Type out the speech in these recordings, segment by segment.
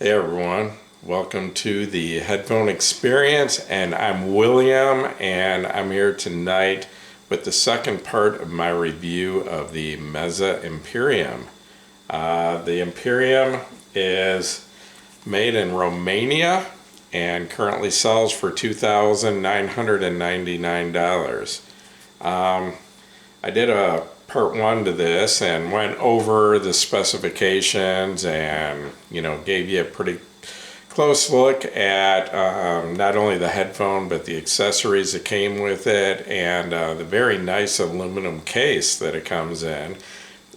Hey everyone, welcome to the Headphone Experience, and I'm William, and I'm here tonight with the second part of my review of the Meze Empyrean. The Empyrean is made in Romania and currently sells for $2,999. I did a part one to this and went over the specifications and gave you a pretty close look at not only the headphone but the accessories that came with it and the very nice aluminum case that it comes in.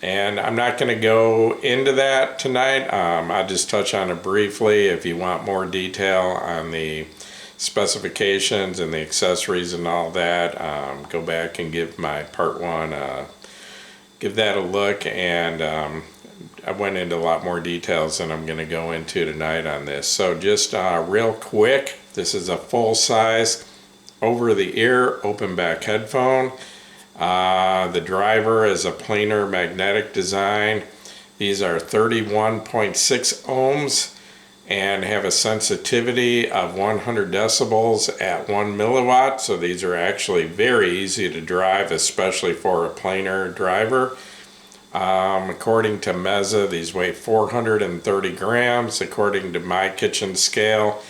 And I'm not going to go into that tonight. I'll just touch on it briefly. If you want more detail on the specifications and the accessories and all that, go back and give my part one give that a look, and I went into a lot more details than I'm going to go into tonight on this. So just real quick, this is a full-size over-the-ear open back headphone. The driver is a planar magnetic design. These are 31.6 ohms and have a sensitivity of 100 decibels at 1 milliwatt. So these are actually very easy to drive, especially for a planar driver. According to Meze, these weigh 430 grams, according to my kitchen scale.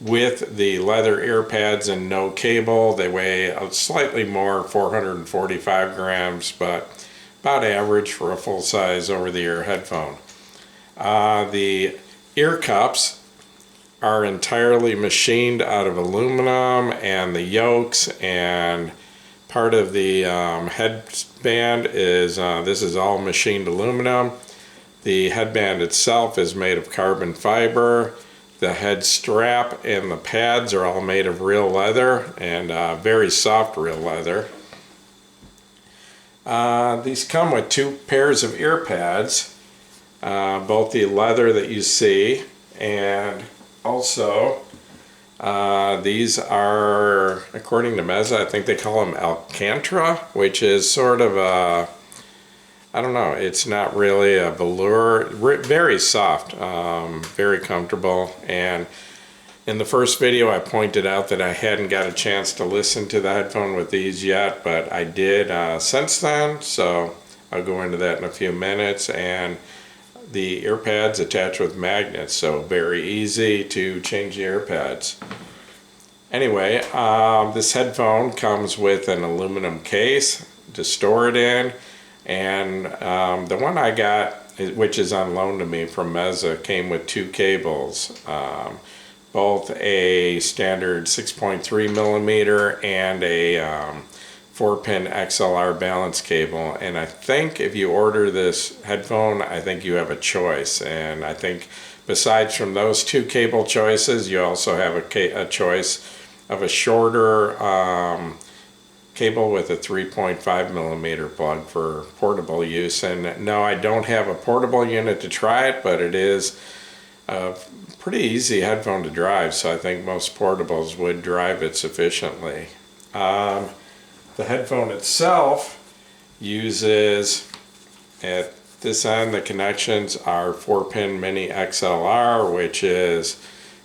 With the leather ear pads and no cable, they weigh slightly more, 445 grams, but about average for a full-size over-the-ear headphone. The ear cups are entirely machined out of aluminum, and the yokes and part of the headband is this is all machined aluminum. The headband itself is made of carbon fiber. The head strap and the pads are all made of real leather, and very soft real leather. These come with two pairs of ear pads. Both the leather that you see, and also these are, according to Meze, I think they call them Alcantara, which is sort of a, I don't know, it's not really a velour, very soft, very comfortable. And in the first video I pointed out that I hadn't got a chance to listen to the headphone with these yet, but I did since then, so I'll go into that in a few minutes. And the ear pads attach with magnets, so very easy to change the ear pads. Anyway, this headphone comes with an aluminum case to store it in, and the one I got, which is on loan to me from Meze, came with two cables, both a standard 6.3 millimeter and a 4-pin XLR balance cable. And I think if you order this headphone, I think you have a choice. And I think besides from those two cable choices, you also have a choice of a shorter cable with a 3.5 millimeter plug for portable use. And no, I don't have a portable unit to try it, but it is a pretty easy headphone to drive, so I think most portables would drive it sufficiently. The headphone itself uses, at this end, the connections are 4-pin mini XLR, which is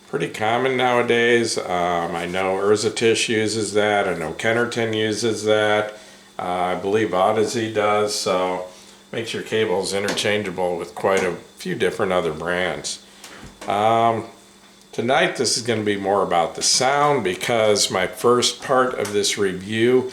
pretty common nowadays. I know Urzatish uses that, I know Kennerton uses that, I believe Odyssey does, so makes your cables interchangeable with quite a few different other brands. Tonight this is going to be more about the sound, because my first part of this review,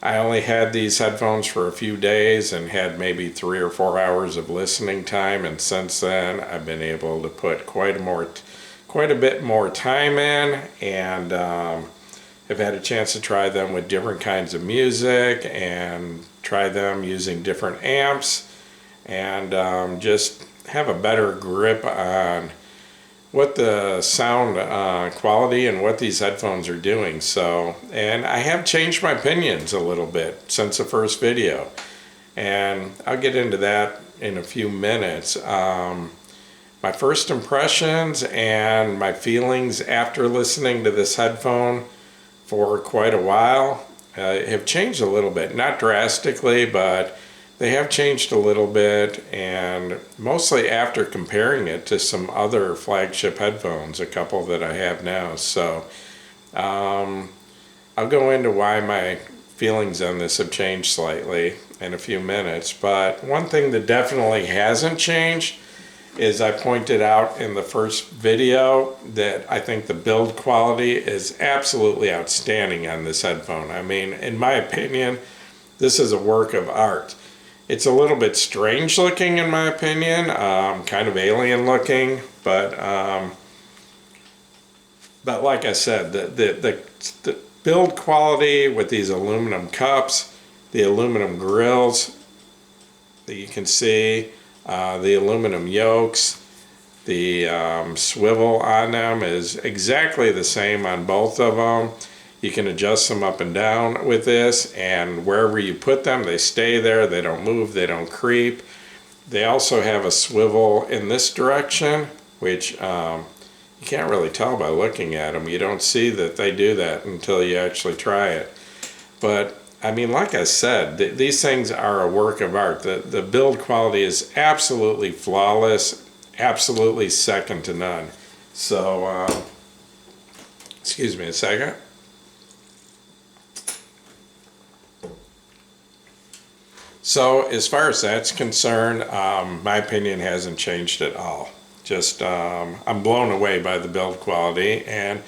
I only had these headphones for a few days and had maybe 3 or 4 hours of listening time, and since then I've been able to put quite a bit more time in, and have had a chance to try them with different kinds of music and try them using different amps, and just have a better grip on what the sound quality and what these headphones are doing. So, and I have changed my opinions a little bit since the first video, and I'll get into that in a few minutes. My first impressions and my feelings after listening to this headphone for quite a while have changed a little bit. Not drastically, but they have changed a little bit, and mostly after comparing it to some other flagship headphones, a couple that I have now. So I'll go into why my feelings on this have changed slightly in a few minutes. But one thing that definitely hasn't changed is I pointed out in the first video that I think the build quality is absolutely outstanding on this headphone. I mean, in my opinion, this is a work of art. It's a little bit strange looking in my opinion, kind of alien looking, but like I said, the build quality with these aluminum cups, the aluminum grills that you can see, the aluminum yokes, the swivel on them is exactly the same on both of them. You can adjust them up and down with this, and wherever you put them, they stay there. They don't move, they don't creep. They also have a swivel in this direction, which you can't really tell by looking at them. You don't see that they do that until you actually try it. But I mean, like I said, these things are a work of art. The build quality is absolutely flawless, absolutely second to none. So, excuse me a second. So as far as that's concerned, my opinion hasn't changed at all. Just I'm blown away by the build quality, and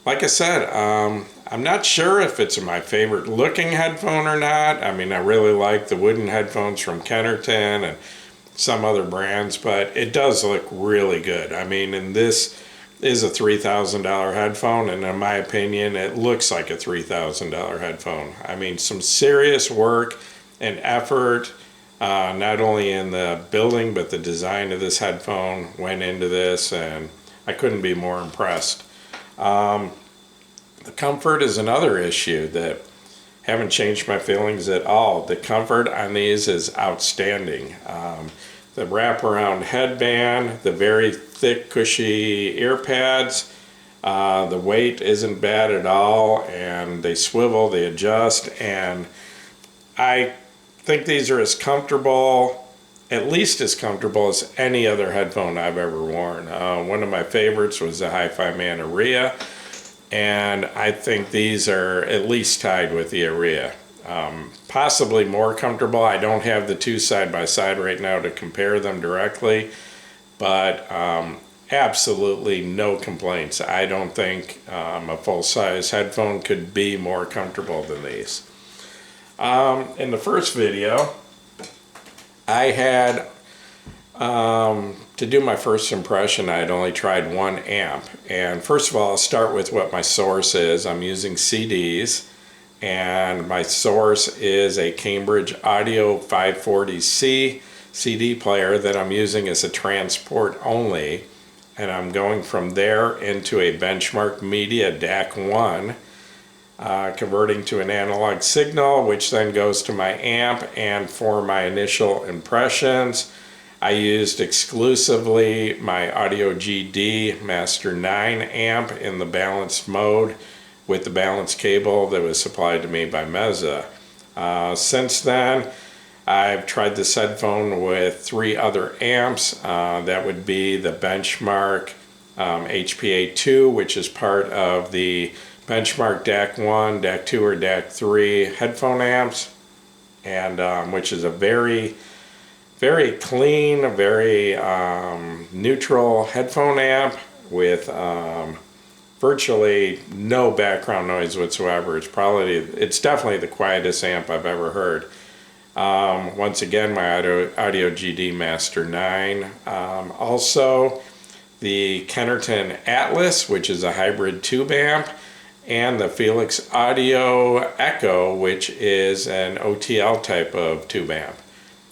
like I said, I'm not sure if it's my favorite looking headphone or not. I mean, I really like the wooden headphones from Kennerton and some other brands, but it does look really good. I mean, and this is a $3,000 headphone, and in my opinion, it looks like a $3,000 headphone. I mean, some serious work and effort, not only in the building, but the design of this headphone went into this, and I couldn't be more impressed. The comfort is another issue that haven't changed my feelings at all. The comfort on these is outstanding. The wraparound headband, the very thick, cushy ear pads, the weight isn't bad at all, and they swivel, they adjust, and I think these are as comfortable, at least as comfortable as any other headphone I've ever worn. One of my favorites was the Hi-Fi Man Aria, and I think these are at least tied with the Aria. Possibly more comfortable. I don't have the two side by side right now to compare them directly, but absolutely no complaints. I don't think a full-size headphone could be more comfortable than these. In the first video, I had, to do my first impression, I had only tried one amp. And first of all, I'll start with what my source is. I'm using CDs, and my source is a Cambridge Audio 540C CD player that I'm using as a transport only. And I'm going from there into a Benchmark Media DAC1. Converting to an analog signal, which then goes to my amp, and for my initial impressions, I used exclusively my Audio GD Master 9 amp in the balanced mode with the balanced cable that was supplied to me by Meze. Since then, I've tried this headphone with 3 other amps. That would be the Benchmark HPA2, which is part of the Benchmark DAC1, DAC2, or DAC3 headphone amps, and which is a very, very clean, very neutral headphone amp with virtually no background noise whatsoever. It's definitely the quietest amp I've ever heard. Once again, my Audio GD Master 9. Also, the Kennerton Atlas, which is a hybrid tube amp, and the Felix Audio Echo, which is an OTL type of tube amp.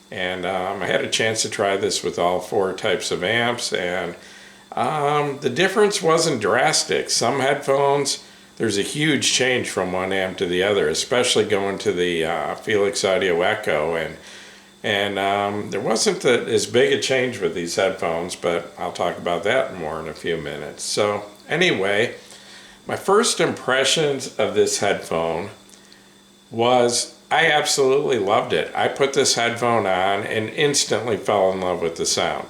And I had a chance to try this with all 4 types of amps, and the difference wasn't drastic. Some headphones, there's a huge change from one amp to the other, especially going to the Felix Audio Echo, and there wasn't as big a change with these headphones, but I'll talk about that more in a few minutes. So anyway, my first impressions of this headphone was I absolutely loved it. I put this headphone on and instantly fell in love with the sound.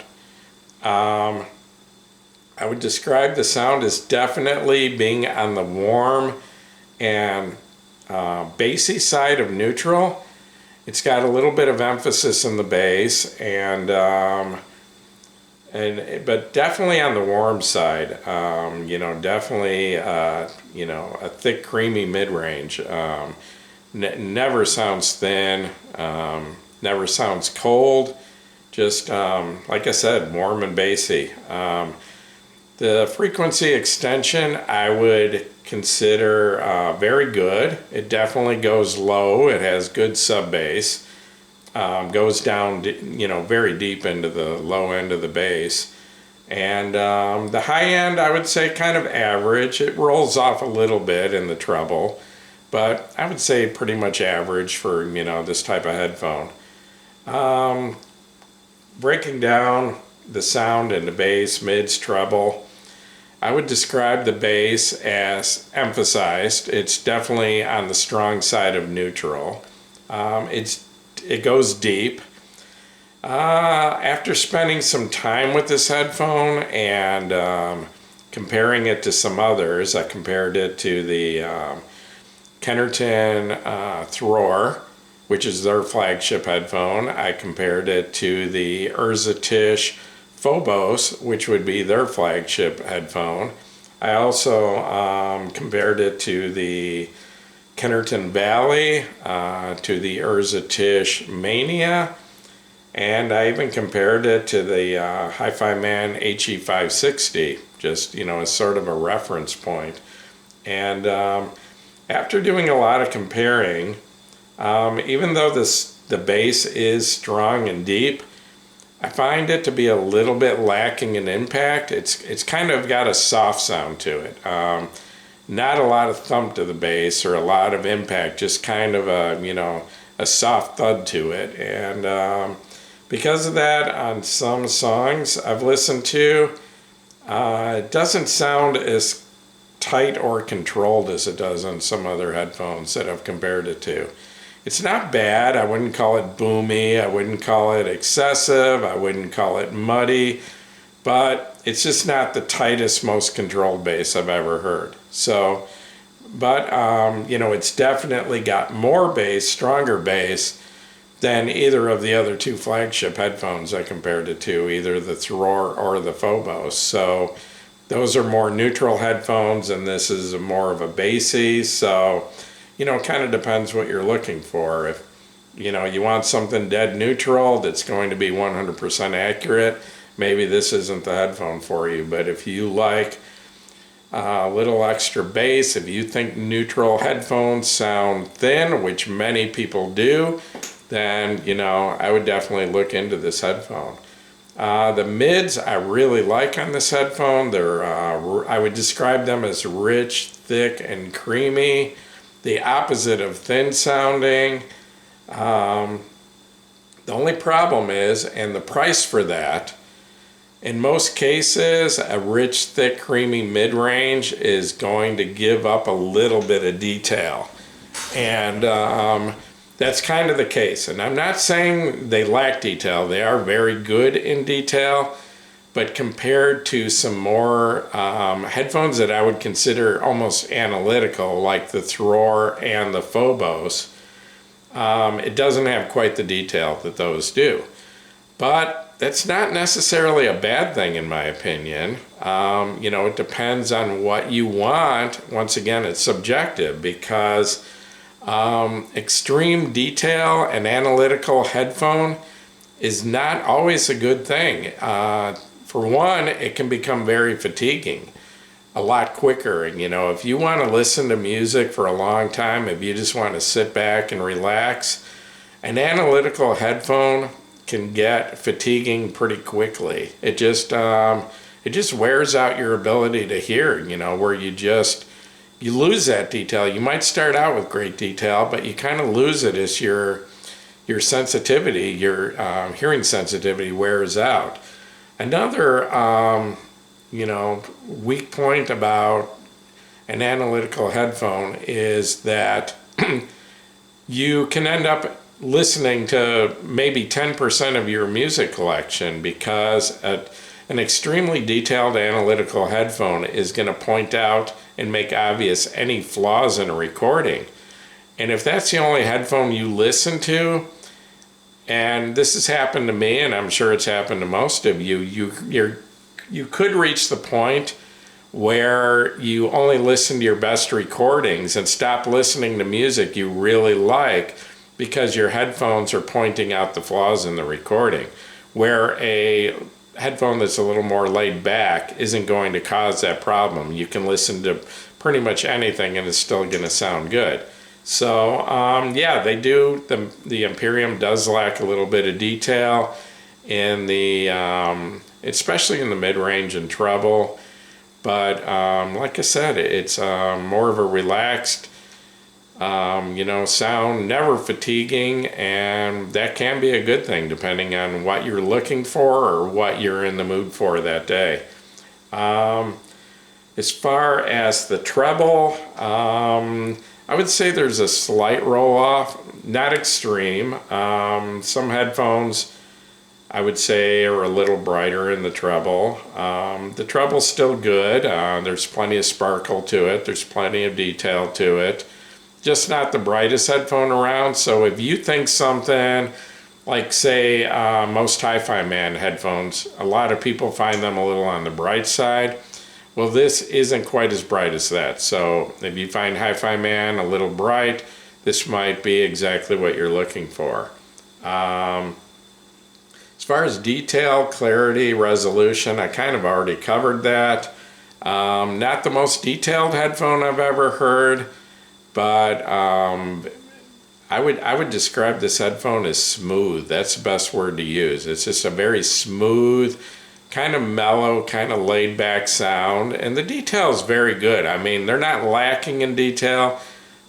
Um, I would describe the sound as definitely being on the warm and bassy side of neutral. It's got a little bit of emphasis in the bass, but definitely on the warm side. Definitely a thick, creamy mid-range. Never sounds thin. Never sounds cold. Just like I said, warm and bassy. The frequency extension I would consider very good. It definitely goes low. It has good sub bass. Goes down, very deep into the low end of the bass. And the high end, I would say kind of average. It rolls off a little bit in the treble, but I would say pretty much average for, this type of headphone. Breaking down the sound into bass, mids, treble, I would describe the bass as emphasized. It's definitely on the strong side of neutral. It goes deep. After spending some time with this headphone and comparing it to some others, I compared it to the Kennerton Thror, which is their flagship headphone. I compared it to the Tisch Phobos, which would be their flagship headphone. I also compared it to the Kennerton Valley, to the Tisch Mania, and I even compared it to the Hi-Fi Man HE560, just, as sort of a reference point. And after doing a lot of comparing, even though the bass is strong and deep, I find it to be a little bit lacking in impact. It's kind of got a soft sound to it. Not a lot of thump to the bass or a lot of impact, just kind of a soft thud to it. And because of that, on some songs I've listened to, it doesn't sound as tight or controlled as it does on some other headphones that I've compared it to. It's not bad. I wouldn't call it boomy. I wouldn't call it excessive. I wouldn't call it muddy. But it's just not the tightest, most controlled bass I've ever heard. So, but it's definitely got more bass, stronger bass, than either of the other two flagship headphones I compared it to, either the Thror or the Phobos. So those are more neutral headphones, and this is more of a bassy. So, it kind of depends what you're looking for. If, you want something dead neutral that's going to be 100% accurate, maybe this isn't the headphone for you. But if you like a little extra bass, if you think neutral headphones sound thin, which many people do, then, I would definitely look into this headphone. The mids I really like on this headphone. They're, I would describe them as rich, thick, and creamy. The opposite of thin sounding. The only problem is, and the price for that, in most cases, a rich, thick, creamy mid-range is going to give up a little bit of detail. And that's kind of the case. And I'm not saying they lack detail. They are very good in detail. But compared to some more headphones that I would consider almost analytical, like the Thror and the Phobos, it doesn't have quite the detail that those do. But that's not necessarily a bad thing, in my opinion. It depends on what you want. Once again, it's subjective, because extreme detail and analytical headphone is not always a good thing. For one, it can become very fatiguing a lot quicker. And, if you want to listen to music for a long time, if you just want to sit back and relax, an analytical headphone can get fatiguing pretty quickly. It just wears out your ability to hear, where you lose that detail. You might start out with great detail, but you kind of lose it as your sensitivity, your hearing sensitivity wears out. Another, weak point about an analytical headphone is that you can end up listening to maybe 10% of your music collection, because an extremely detailed analytical headphone is going to point out and make obvious any flaws in a recording. And if that's the only headphone you listen to, and this has happened to me, and I'm sure it's happened to most of you, you could reach the point where you only listen to your best recordings and stop listening to music you really like because your headphones are pointing out the flaws in the recording, where a headphone that's a little more laid back isn't going to cause that problem. You can listen to pretty much anything and it's still going to sound good. So yeah, they do. The Empyrean does lack a little bit of detail in the, especially in the mid-range and treble. But like I said, it's more of a relaxed, sound, never fatiguing, and that can be a good thing depending on what you're looking for or what you're in the mood for that day. As far as the treble, I would say there's a slight roll-off, not extreme. Some headphones, I would say, are a little brighter in the treble. The treble's still good. There's plenty of sparkle to it. There's plenty of detail to it. Just not the brightest headphone around. So if you think something like, say, most Hi-Fi Man headphones, a lot of people find them a little on the bright side. Well, this isn't quite as bright as that. So if you find Hi-Fi Man a little bright, this might be exactly what you're looking for. As far as detail, clarity, resolution, I kind of already covered that. Not the most detailed headphone I've ever heard, but I would describe this headphone as smooth. That's the best word to use. It's just a very smooth, kind of mellow, kind of laid back sound, and the detail is very good. I mean, they're not lacking in detail,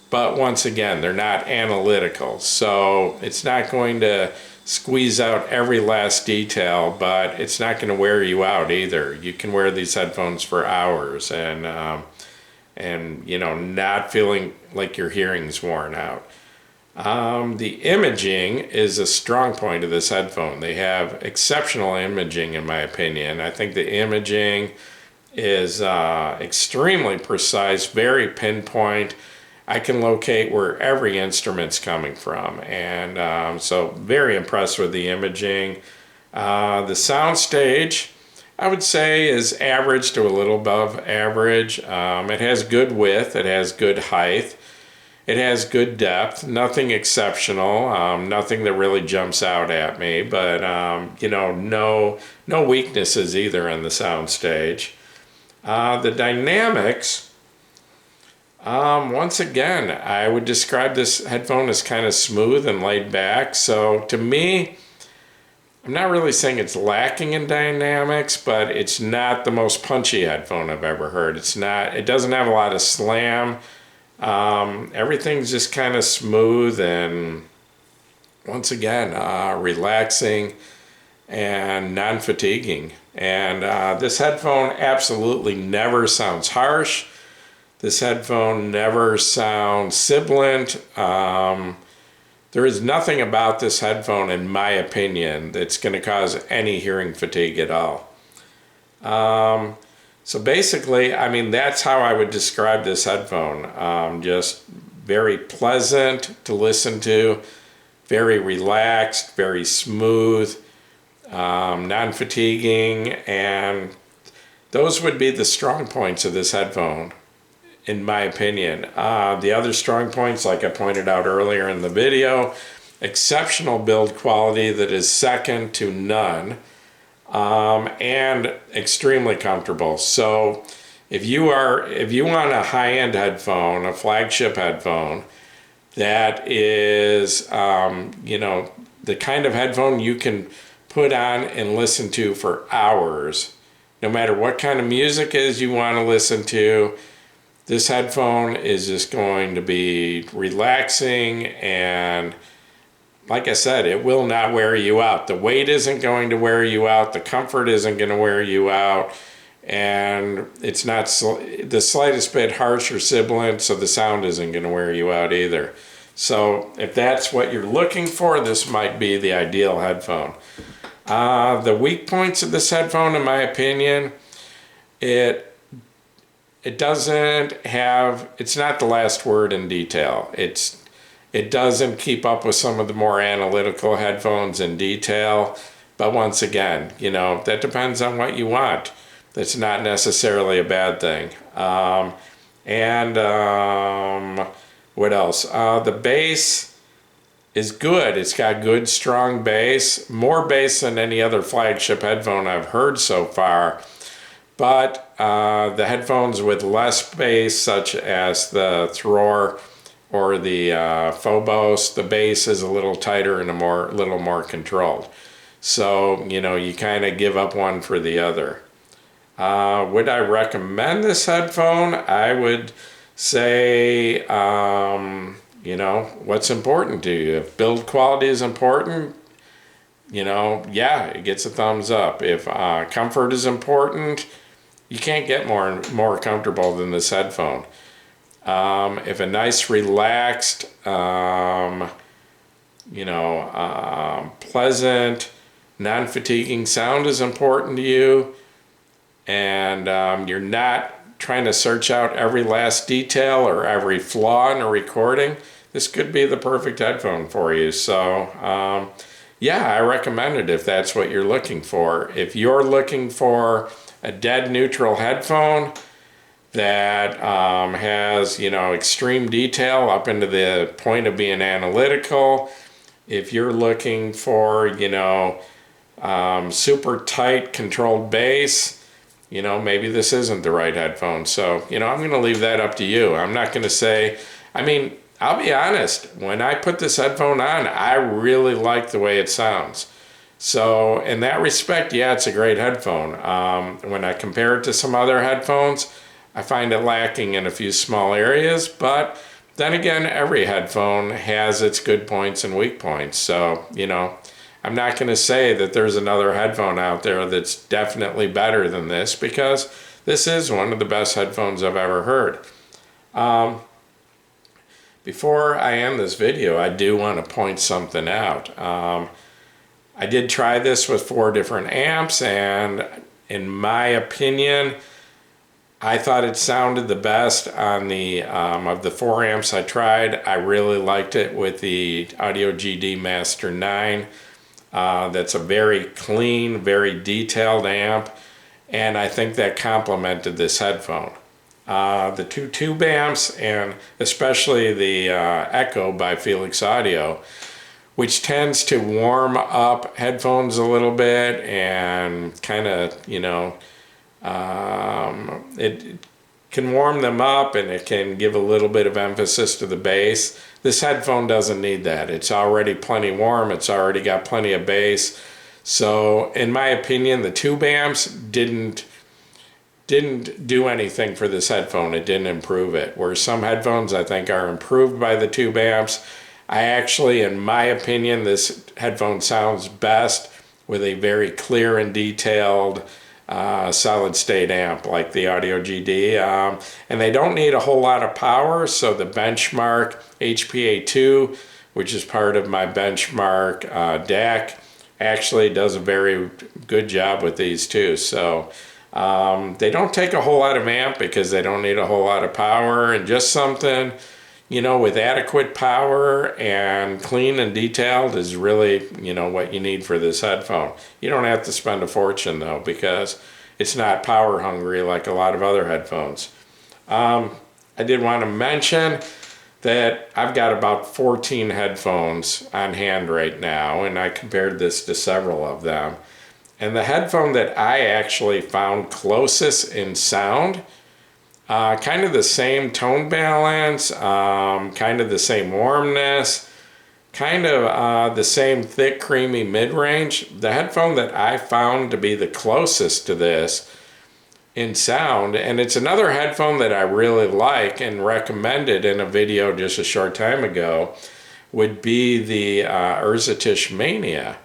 but once again, they're not analytical. So it's not going to squeeze out every last detail, but it's not going to wear you out either. You can wear these headphones for hours and not feeling like your hearing's worn out. The imaging is a strong point of this headphone. They have exceptional imaging, in my opinion. I think the imaging is extremely precise, very pinpoint. I can locate where every instrument's coming from, and so very impressed with the imaging. The sound stage, I would say, is average to a little above average. It has good width, it has good height, it has good depth, nothing exceptional, nothing that really jumps out at me, but no weaknesses either in the sound stage. The dynamics, once again, I would describe this headphone as kind of smooth and laid back. So to me, I'm not really saying it's lacking in dynamics, but it's not the most punchy headphone I've ever heard. It doesn't have a lot of slam. Everything's just kind of smooth and, once again, relaxing and non-fatiguing. And this headphone absolutely never sounds harsh. This headphone never sounds sibilant. There is nothing about this headphone, in my opinion, that's going to cause any hearing fatigue at all. So basically, I mean, that's how I would describe this headphone. Just very pleasant to listen to, very relaxed, very smooth, non-fatiguing, and those would be the strong points of this headphone, in my opinion. The other strong points, like I pointed out earlier in the video, exceptional build quality that is second to none, and extremely comfortable. So if you want a high-end headphone, a flagship headphone, that is the kind of headphone you can put on and listen to for hours, no matter what kind of music is you want to listen to. This headphone is just going to be relaxing, and like I said, it will not wear you out. The weight isn't going to wear you out. The comfort isn't going to wear you out. And it's not the slightest bit harsh or sibilant, so the sound isn't going to wear you out either. So if that's what you're looking for, this might be the ideal headphone. The weak points of this headphone, in my opinion, it doesn't have, it's not the last word in detail. It doesn't keep up with some of the more analytical headphones in detail. But once again, you know, that depends on what you want. That's not necessarily a bad thing. What else? The bass is good. It's got good, strong bass. More bass than any other flagship headphone I've heard so far. But the headphones with less bass, such as the Thror or the Phobos, the bass is a little tighter and a little more controlled. So, you know, you kind of give up one for the other. Would I recommend this headphone? I would say, you know, what's important to you? If build quality is important, you know, yeah, it gets a thumbs up. If comfort is important, you can't get more comfortable than this headphone. If a nice, relaxed, you know, pleasant, non-fatiguing sound is important to you, and you're not trying to search out every last detail or every flaw in a recording, this could be the perfect headphone for you. So, yeah, I recommend it if that's what you're looking for. If you're looking for a dead neutral headphone that has, you know, extreme detail up into the point of being analytical, if you're looking for, you know, super tight controlled bass, you know, maybe this isn't the right headphone. So, you know, I'm going to leave that up to you. I'm not going to say, I mean, I'll be honest, when I put this headphone on, I really like the way it sounds. So in that respect, yeah, it's a great headphone. When I compare it to some other headphones, I find it lacking in a few small areas, but then again, every headphone has its good points and weak points. So, you know, I'm not going to say that there's another headphone out there that's definitely better than this, because this is one of the best headphones I've ever heard. Before I end this video, I do want to point something out. I did try this with 4 different amps, and in my opinion, I thought it sounded the best on the, of the 4 amps I tried. I really liked it with the Audio GD Master 9. That's a very clean, very detailed amp, and I think that complemented this headphone. The 2 tube amps, and especially the Echo by Felix Audio, which tends to warm up headphones a little bit and kind of, you know, it can warm them up and it can give a little bit of emphasis to the bass. This headphone doesn't need that. It's already plenty warm. It's already got plenty of bass. So in my opinion, the tube amps didn't do anything for this headphone. It didn't improve it. Where some headphones I think are improved by the tube amps, I actually, in my opinion, this headphone sounds best with a very clear and detailed solid state amp like the Audio GD, and they don't need a whole lot of power. So the Benchmark HPA2, which is part of my Benchmark DAC, actually does a very good job with these too. So they don't take a whole lot of amp because they don't need a whole lot of power, and just something, you know, with adequate power and clean and detailed is really, you know, what you need for this headphone. You don't have to spend a fortune though, because it's not power hungry like a lot of other headphones. I did want to mention that I've got about 14 headphones on hand right now, and I compared this to several of them. And the headphone that I actually found closest in sound, kind of the same tone balance, kind of the same warmness, kind of the same thick, creamy mid-range. The headphone that I found to be the closest to this in sound, and it's another headphone that I really like and recommended in a video just a short time ago, would be the Urzetish Mania.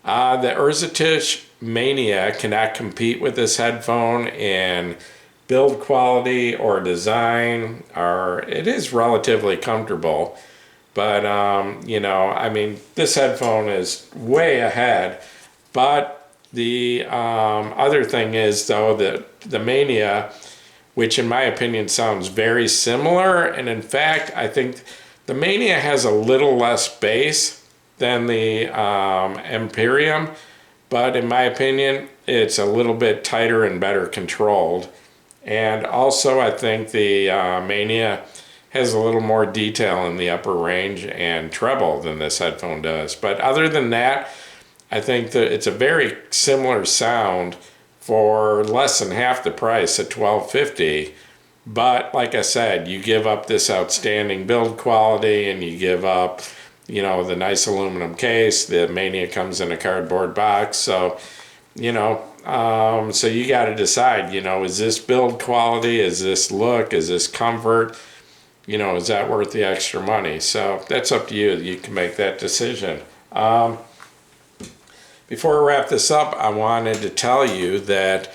The Urzetish Mania cannot compete with this headphone in build quality or design, or it is relatively comfortable, But, you know, I mean, this headphone is way ahead. But the other thing is, though, that the Mania, which in my opinion sounds very similar, and in fact, I think the Mania has a little less bass than the Empyrean, but in my opinion, it's a little bit tighter and better controlled. And also, I think the Mania has a little more detail in the upper range and treble than this headphone does. But other than that, I think that it's a very similar sound for less than half the price at $12.50. But like I said, you give up this outstanding build quality and you give up, you know, the nice aluminum case. The Mania comes in a cardboard box. So, you know, so you got to decide, you know, is this build quality? Is this look? Is this comfort? You know, is that worth the extra money? So that's up to you. You can make that decision. Before I wrap this up, I wanted to tell you that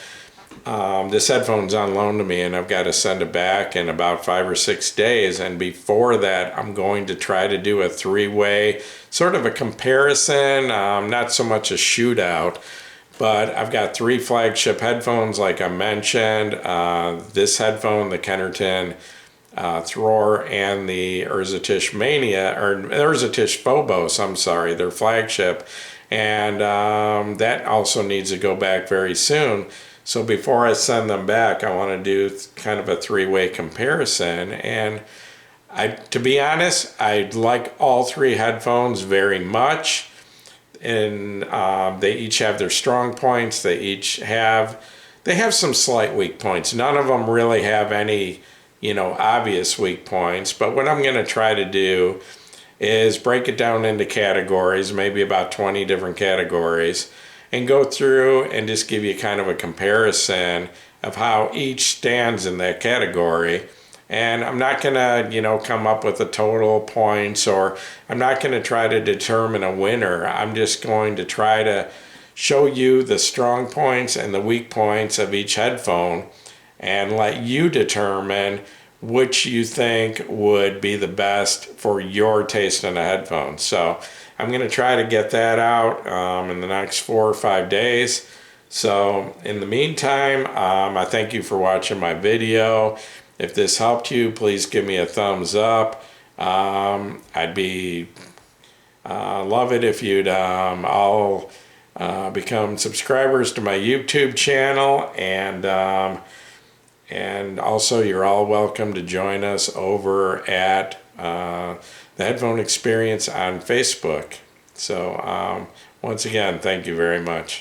this headphone's on loan to me and I've got to send it back in about 5 or 6 days. And before that, I'm going to try to do a 3-way, sort of a comparison, not so much a shootout, but I've got 3 flagship headphones like I mentioned. This headphone, the Kennerton Thror, and the Urzetish Mania, or Urzetish Phobos, I'm sorry, their flagship. And that also needs to go back very soon. So before I send them back, I want to do kind of a 3-way comparison. And to be honest, I like all 3 headphones very much. And they each have their strong points. They have some slight weak points. None of them really have any, you know, obvious weak points. But what I'm going to try to do is break it down into categories, maybe about 20 different categories, and go through and just give you kind of a comparison of how each stands in that category. And I'm not going to, you know, come up with a total points, or I'm not going to try to determine a winner. I'm just going to try to show you the strong points and the weak points of each headphone and let you determine which you think would be the best for your taste in a headphone. So I'm going to try to get that out in the next 4 or 5 days. So in the meantime, I thank you for watching my video. If this helped you, please give me a thumbs up. I'd be love it if you'd all become subscribers to my YouTube channel, and also you're all welcome to join us over at the Headphone Experience on Facebook. So once again, thank you very much.